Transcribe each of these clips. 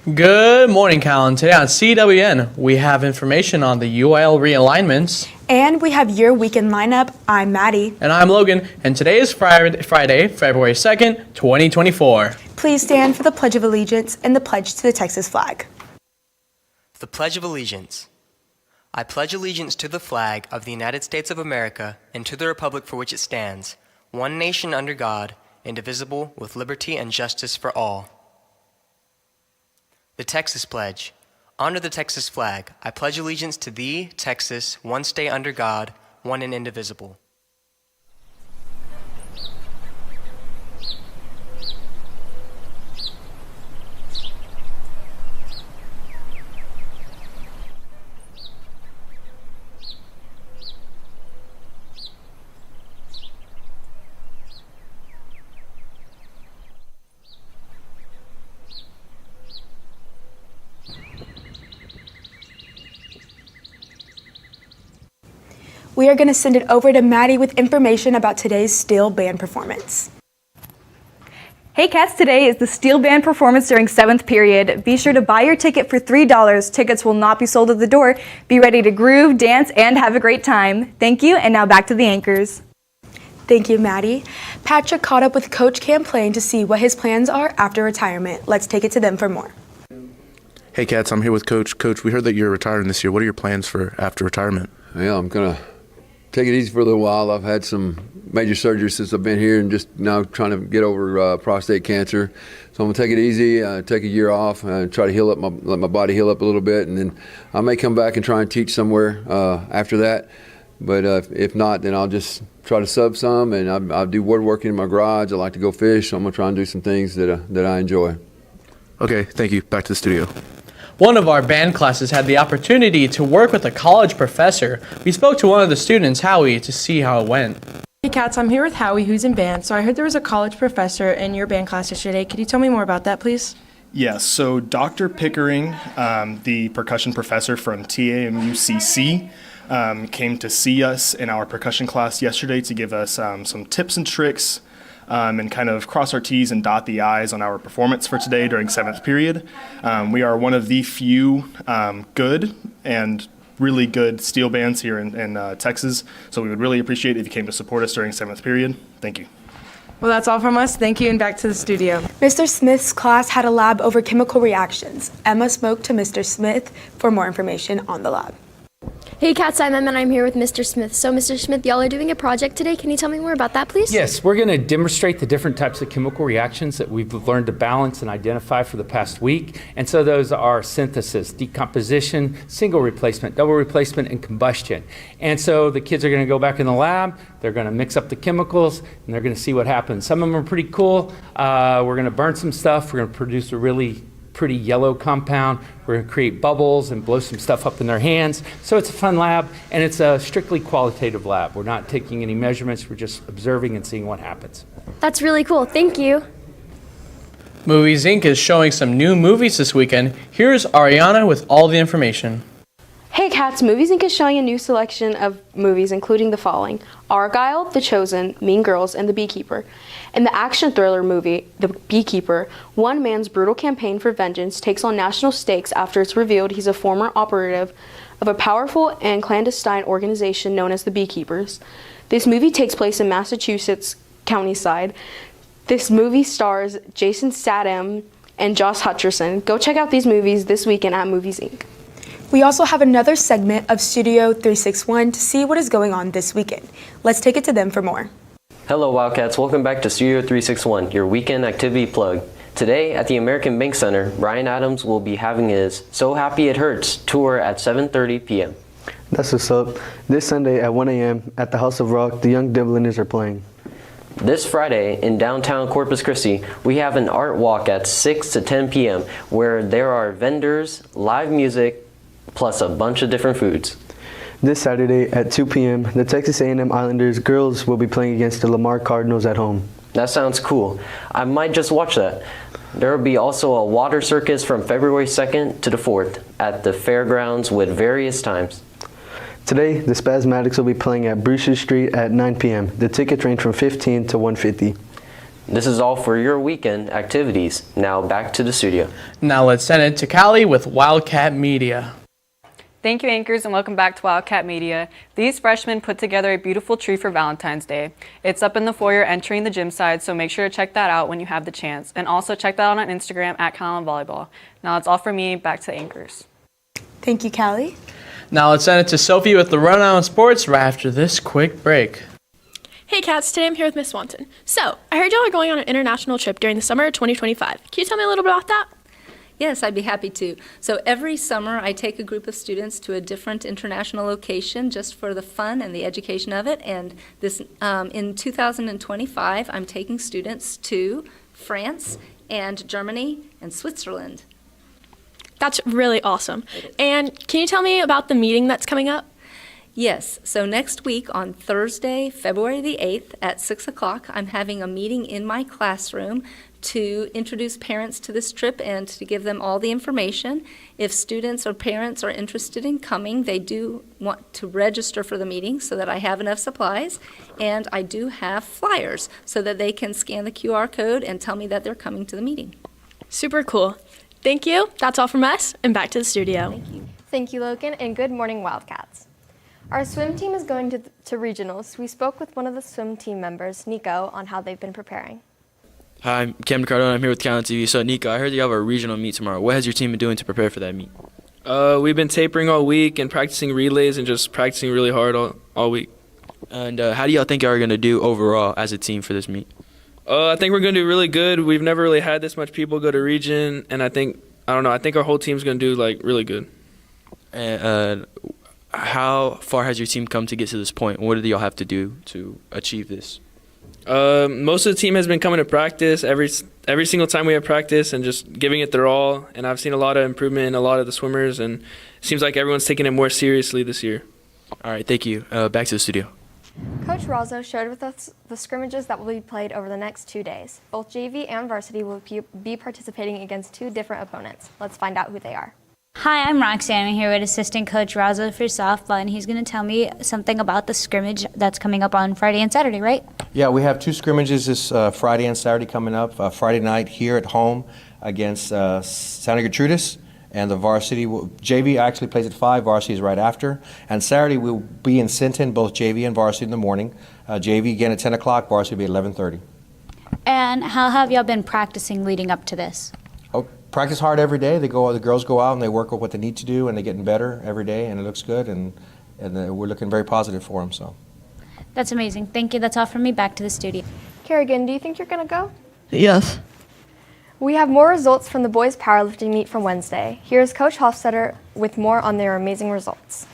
Good morning, Calallen. Today on CWN, we have information on the UIL realignments. And we have your weekend lineup. I'm Maddie. And I'm Logan. And today is Friday, February 2nd, 2024. Please stand for the Pledge of Allegiance and the pledge to the Texas flag. The Pledge of Allegiance. I pledge allegiance to the flag of the United States of America and to the republic for which it stands, one nation under God, indivisible, with liberty and justice for all. The Texas Pledge. Under the Texas flag, I pledge allegiance to thee, Texas, one state under God, one and indivisible. We are going to send it over to Maddie with information about today's steel band performance. Hey Cats, today is the steel band performance during 7th period. Be sure to buy your ticket for $3. Tickets will not be sold at the door. Be ready to groove, dance, and have a great time. Thank you, and now back to the anchors. Thank you, Maddie. Patrick caught up with Coach Camplain to see what his plans are after retirement. Let's take it to them for more. Hey Cats, I'm here with Coach. Coach, we heard that you're retiring this year. What are your plans for after retirement? Yeah, I'm going to take it easy for a little while. I've had some major surgery since I've been here and just now trying to get over prostate cancer. So I'm going to take it easy, take a year off, try to heal up, let my body heal up a little bit, and then I may come back and try and teach somewhere after that. But if not, then I'll just try to sub some, and I do woodworking in my garage. I like to go fish, so I'm going to try and do some things that I enjoy. Okay, thank you. Back to the studio. One of our band classes had the opportunity to work with a college professor. We spoke to one of the students, Howie, to see how it went. Hey Cats, I'm here with Howie, who's in band. So I heard there was a college professor in your band class yesterday. Could you tell me more about that, please? Yes, so Dr. Pickering, the percussion professor from TAMUCC, came to see us in our percussion class yesterday to give us some tips and tricks and kind of cross our T's and dot the I's on our performance for today during 7th period. We are one of the few good and really good steel bands here in Texas, so we would really appreciate it if you came to support us during 7th period. Thank you. Well, that's all from us. Thank you, and back to the studio. Mr. Smith's class had a lab over chemical reactions. Emma spoke to Mr. Smith for more information on the lab. Hey Cats, I'm Emma and I'm here with Mr. Smith. So Mr. Smith, y'all are doing a project today. Can you tell me more about that, please? Yes, we're going to demonstrate the different types of chemical reactions that we've learned to balance and identify for the past week. And so those are synthesis, decomposition, single replacement, double replacement, and combustion. And so the kids are going to go back in the lab, they're going to mix up the chemicals, and they're going to see what happens. Some of them are pretty cool. We're going to burn some stuff. We're going to produce a really pretty yellow compound. We're going to create bubbles and blow some stuff up in their hands. So it's a fun lab, and it's a strictly qualitative lab. We're not taking any measurements. We're just observing and seeing what happens. That's really cool. Thank you. Movies Inc. is showing some new movies this weekend. Here's Ariana with all the information. Hey Cats, Movies Inc. is showing a new selection of movies including the following: Argyle, The Chosen, Mean Girls, and The Beekeeper. In the action thriller movie, The Beekeeper, one man's brutal campaign for vengeance takes on national stakes after it's revealed he's a former operative of a powerful and clandestine organization known as the Beekeepers. This movie takes place in Massachusetts Countryside. This movie stars Jason Statham and Josh Hutcherson. Go check out these movies this weekend at Movies Inc. We also have another segment of Studio 361 to see what is going on this weekend. Let's take it to them for more. Hello Wildcats, welcome back to Studio 361, your weekend activity plug. Today at the American Bank Center, Brian Adams will be having his So Happy It Hurts tour at 7:30 p.m. That's what's up. This Sunday at 1 a.m. at the House of Rock, the Young Dubliners are playing. This Friday in downtown Corpus Christi, we have an art walk at 6 to 10 p.m. where there are vendors, live music, plus a bunch of different foods. This Saturday at 2 p.m., the Texas A&M Islanders girls will be playing against the Lamar Cardinals at home. That sounds cool. I might just watch that. There will be also a water circus from February 2nd to the 4th at the fairgrounds with various times. Today, the Spasmatics will be playing at Bruce Street at 9 p.m. The tickets range from $15 to $150. This is all for your weekend activities. Now back to the studio. Now let's send it to Callie with Wildcat Media. Thank you, anchors, and welcome back to Wildcat Media. These freshmen put together a beautiful tree for Valentine's Day. It's up in the foyer entering the gym side, so make sure to check that out when you have the chance. And also check that out on Instagram at Calallen Volleyball. Now that's all for me. Back to the anchors. Thank you, Callie. Now let's send it to Sophie with the Rundown on Sports right after this quick break. Hey cats, today I'm here with Miss Swanson. So, I heard y'all are going on an international trip during the summer of 2025. Can you tell me a little bit about that? Yes, I'd be happy to. So every summer I take a group of students to a different international location just for the fun and the education of it. And this in 2025, I'm taking students to France and Germany and Switzerland. That's really awesome. And can you tell me about the meeting that's coming up? Yes, so next week on Thursday, February the 8th at 6 o'clock, I'm having a meeting in my classroom to introduce parents to this trip and to give them all the information. If students or parents are interested in coming, they do want to register for the meeting so that I have enough supplies. And I do have flyers so that they can scan the QR code and tell me that they're coming to the meeting. Super cool. Thank you. That's all from us, and back to the studio. Thank you. Thank you, Logan, and good morning, Wildcats. Our swim team is going to regionals. We spoke with one of the swim team members, Nico, on how they've been preparing. Hi, I'm Cam Cardone. I'm here with Calallen TV. So, Nico, I heard you have a regional meet tomorrow. What has your team been doing to prepare for that meet? We've been tapering all week and practicing relays and just practicing really hard all week. And how do y'all think y'all are going to do overall as a team for this meet? I think we're going to do really good. We've never really had this much people go to region, and I think our whole team's going to do really good. And how far has your team come to get to this point? What do y'all have to do to achieve this? Most of the team has been coming to practice every single time we have practice and just giving it their all. And I've seen a lot of improvement in a lot of the swimmers, and it seems like everyone's taking it more seriously this year. All right, thank you. Back to the studio. Coach Razzo shared with us the scrimmages that will be played over the next 2 days. Both JV and varsity will be participating against 2 different opponents. Let's find out who they are. Hi, I'm Roxanne. I'm here with Assistant Coach Razzo for softball, and he's going to tell me something about the scrimmage that's coming up on Friday and Saturday, right? Yeah, we have 2 scrimmages this Friday and Saturday coming up. Friday night here at home against Santa Gertrudis, and the varsity, JV actually plays at 5, varsity is right after. And Saturday we'll be in Sinton, both JV and varsity in the morning. JV again at 10 o'clock, varsity will be at 11:30. And how have y'all been practicing leading up to this? Oh, practice hard every day. The girls go out and they work with what they need to do, and they're getting better every day, and it looks good, and we're looking very positive for them. So. That's amazing. Thank you. That's all from me. Back to the studio. Kerrigan, do you think you're going to go? Yes. We have more results from the boys' powerlifting meet from Wednesday. Here's Coach Hofstetter with more on their amazing results.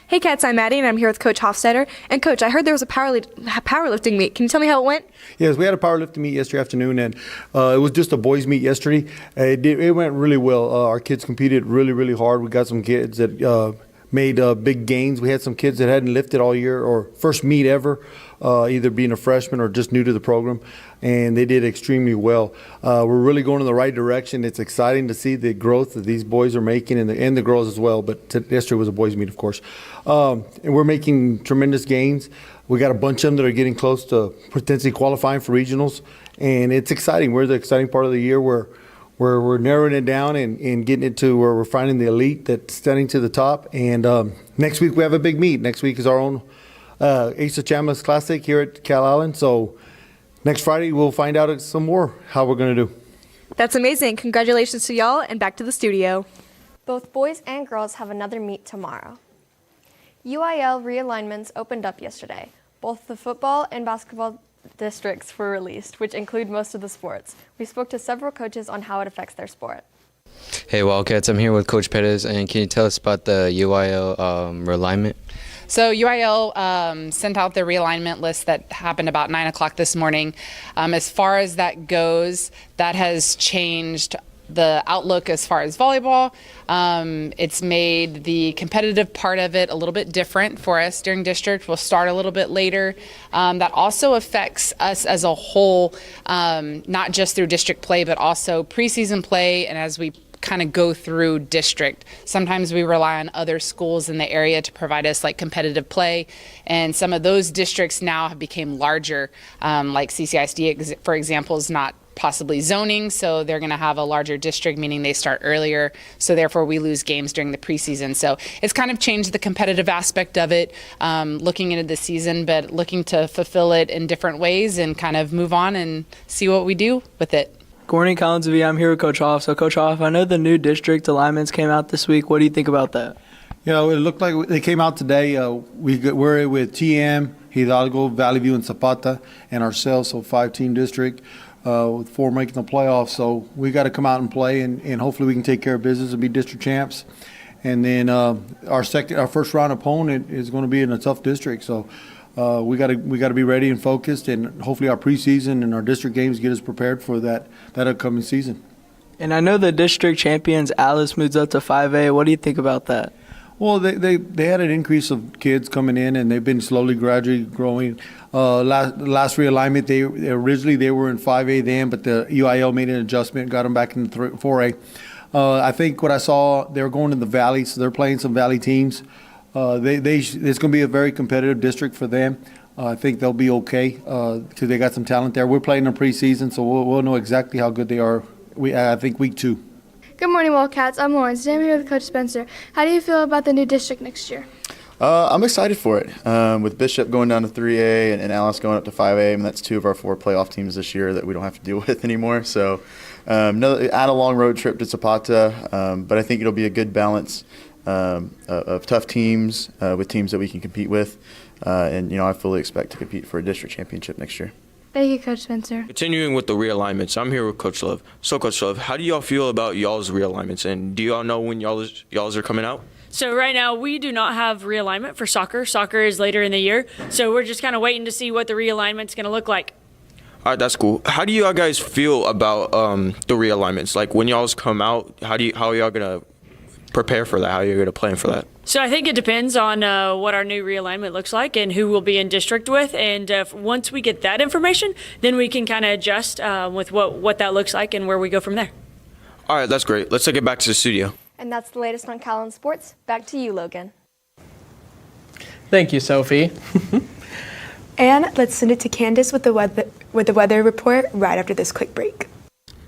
Hey Cats, I'm Maddie and I'm here with Coach Hofstetter. And Coach, I heard there was a powerlifting meet. Can you tell me how it went? Yes, we had a powerlifting meet yesterday afternoon, and it was just a boys' meet yesterday. It went really well. Our kids competed really, really hard. We got some kids that made big gains. We had some kids that hadn't lifted all year or first meet ever, either being a freshman or just new to the program, and they did extremely well. We're really going in the right direction. It's exciting to see the growth that these boys are making and the girls as well, but yesterday was a boys' meet, of course. And we're making tremendous gains. We got a bunch of them that are getting close to potentially qualifying for regionals, and it's exciting. We're the exciting part of the year where we're narrowing it down and getting it to where we're finding the elite that's standing to the top. And next week we have a big meet. Next week is our own Ace of Chambliss Classic here at Calallen. So next Friday we'll find out some more how we're going to do. That's amazing. Congratulations to y'all, and back to the studio. Both boys and girls have another meet tomorrow. UIL realignments opened up yesterday. Both the football and basketball districts were released, which include most of the sports. We spoke to several coaches on how it affects their sport. Hey Wildcats, I'm here with Coach Perez, and can you tell us about the UIL realignment? So UIL sent out their realignment list that happened about 9 o'clock this morning. As far as that goes, that has changed the outlook as far as volleyball. It's made the competitive part of it a little bit different for us during district. We'll start a little bit later. That also affects us as a whole, not just through district play, but also preseason play. And as we kind of go through district. Sometimes we rely on other schools in the area to provide us like competitive play, and some of those districts now have become larger. Like CCISD, for example, is not possibly zoning, so they're going to have a larger district, meaning they start earlier, so therefore we lose games during the preseason. So it's kind of changed the competitive aspect of it, looking into the season, but looking to fulfill it in different ways and kind of move on and see what we do with it. Good morning, Calallen TV. I'm here with Coach Hoff. So, Coach Hoff, I know the new district alignments came out this week. What do you think about that? You know, it looked like they came out today. We're with TM, Hidalgo, Valley View, and Zapata, and ourselves, so 5-team district, with 4 making the playoffs. So we got to come out and play, and hopefully we can take care of business and be district champs. And then our first round opponent is going to be in a tough district. So we got to be ready and focused, and hopefully our preseason and our district games get us prepared for that upcoming season. And I know the district champions, Alice, moves up to 5A. What do you think about that? Well, they had an increase of kids coming in, and they've been gradually growing. Last realignment, originally they were in 5A then, but the UIL made an adjustment, got them back in 4A. I think what I saw, they were going to the Valley, so they're playing some Valley teams. It's going to be a very competitive district for them. I think they'll be okay because they got some talent there. We're playing in preseason, so we'll know exactly how good they are. I think week 2. Good morning, Wildcats. I'm Lauren. Today I'm here with Coach Spencer. How do you feel about the new district next year? I'm excited for it. With Bishop going down to 3A and Alice going up to 5A, and that's 2 of our 4 playoff teams this year that we don't have to deal with anymore. So add a long road trip to Zapata, but I think it'll be a good balance of tough teams with teams that we can compete with. And, I fully expect to compete for a district championship next year. Thank you, Coach Spencer. Continuing with the realignments, I'm here with Coach Love. So, Coach Love, how do y'all feel about y'all's realignments, and do y'all know when y'all's are coming out? So right now we do not have realignment for soccer. Soccer is later in the year, so we're just kind of waiting to see what the realignment's going to look like. All right, that's cool. How do y'all guys feel about the realignments? Like when y'all's come out, how are y'all gonna prepare for that? How are you gonna plan for that? So I think it depends on what our new realignment looks like and who we'll be in district with. And once we get that information, then we can kind of adjust with what that looks like and where we go from there. All right, that's great. Let's take it back to the studio. And that's the latest on Calallen Sports. Back to you, Logan. Thank you, Sophie. And let's send it to Candace with the weather report right after this quick break.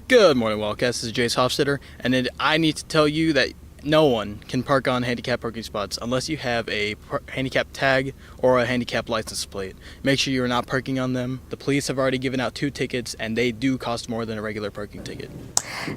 Good morning, Wildcats. This is Jace Hofstetter, and I need to tell you that no one can park on handicap parking spots unless you have a handicap tag or a handicap license plate. Make sure you're not parking on them. The police have already given out 2 tickets, and they do cost more than a regular parking ticket.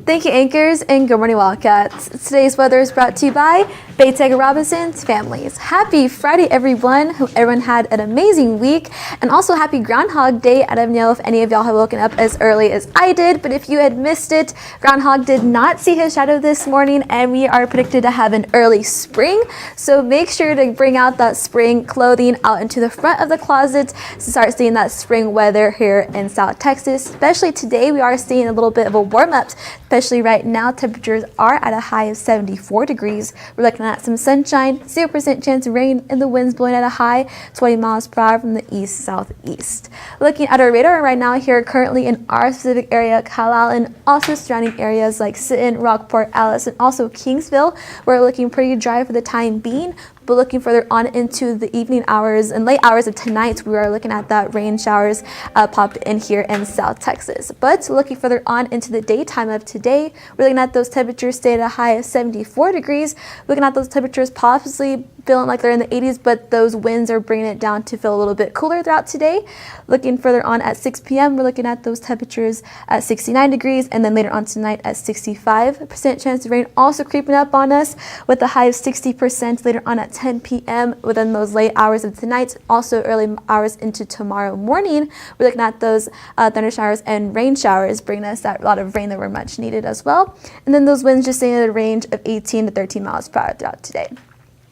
Thank you, anchors, and good morning, Wildcats. Today's weather is brought to you by Baytega Robinson's Families. Happy Friday, everyone. Hope everyone had an amazing week, and also happy Groundhog Day. I don't know if any of y'all have woken up as early as I did, but if you had missed it, Groundhog did not see his shadow this morning, and we are predicted to have an early spring. So make sure to bring out that spring clothing out into the front of the closet to start seeing that spring weather here in South Texas. Especially today, we are seeing a little bit of a warm up, especially right now. Temperatures are at a high of 74 degrees. We're looking at some sunshine, 0% chance of rain, and the winds blowing at a high 20 miles per hour from the east-southeast. Looking at our radar right now here currently in our specific area, Calallen, also surrounding areas like Sinton, Rockport, Alice, and also Kingsville. We're looking pretty dry for the time being, but looking further on into the evening hours and late hours of tonight, we are looking at that rain showers pop in here in South Texas. But looking further on into the daytime of today, we're looking at those temperatures stay at a high of 74 degrees. Looking at those temperatures possibly feeling like they're in the 80s, but those winds are bringing it down to feel a little bit cooler throughout today. Looking further on at 6 p.m., we're looking at those temperatures at 69 degrees, and then later on tonight at 65% chance of rain also creeping up on us with a high of 60% later on at 10 p.m. within those late hours of tonight, also early hours into tomorrow morning. We're looking at those thunder showers and rain showers, bringing us that lot of rain that we're much needed as well. And then those winds just staying at a range of 18 to 13 miles per hour throughout today.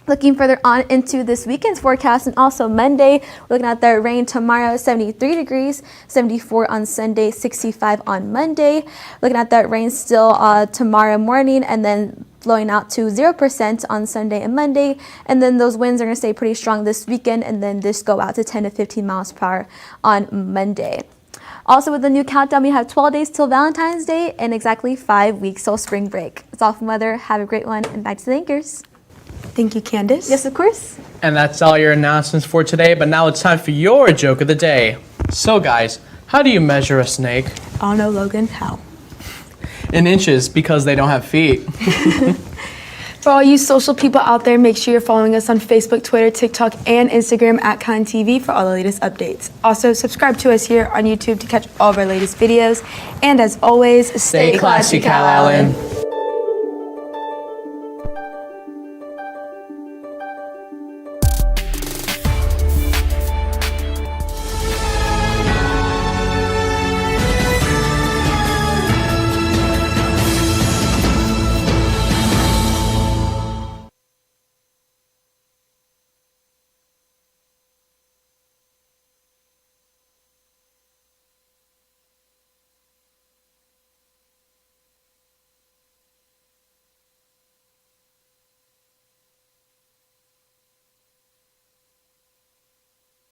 Looking further on into this weekend's forecast and also Monday, we're looking at the rain tomorrow, 73 degrees, 74 on Sunday, 65 on Monday. Looking at that rain still tomorrow morning, and then blowing out to 0% on Sunday and Monday. And then those winds are going to stay pretty strong this weekend, and then just go out to 10 to 15 miles per hour on Monday. Also, with the new countdown, we have 12 days till Valentine's Day and exactly 5 weeks till spring break. That's all from weather. Have a great one, and back to the anchors. Thank you, Candace. Yes, of course. And that's all your announcements for today, but now it's time for your joke of the day. So guys, how do you measure a snake? Oh no, Logan, how? In inches, because they don't have feet. For all you social people out there, make sure you're following us on Facebook, Twitter, TikTok, and Instagram at CalallenTV for all the latest updates. Also, subscribe to us here on YouTube to catch all of our latest videos. And as always, Stay classy, Calallen.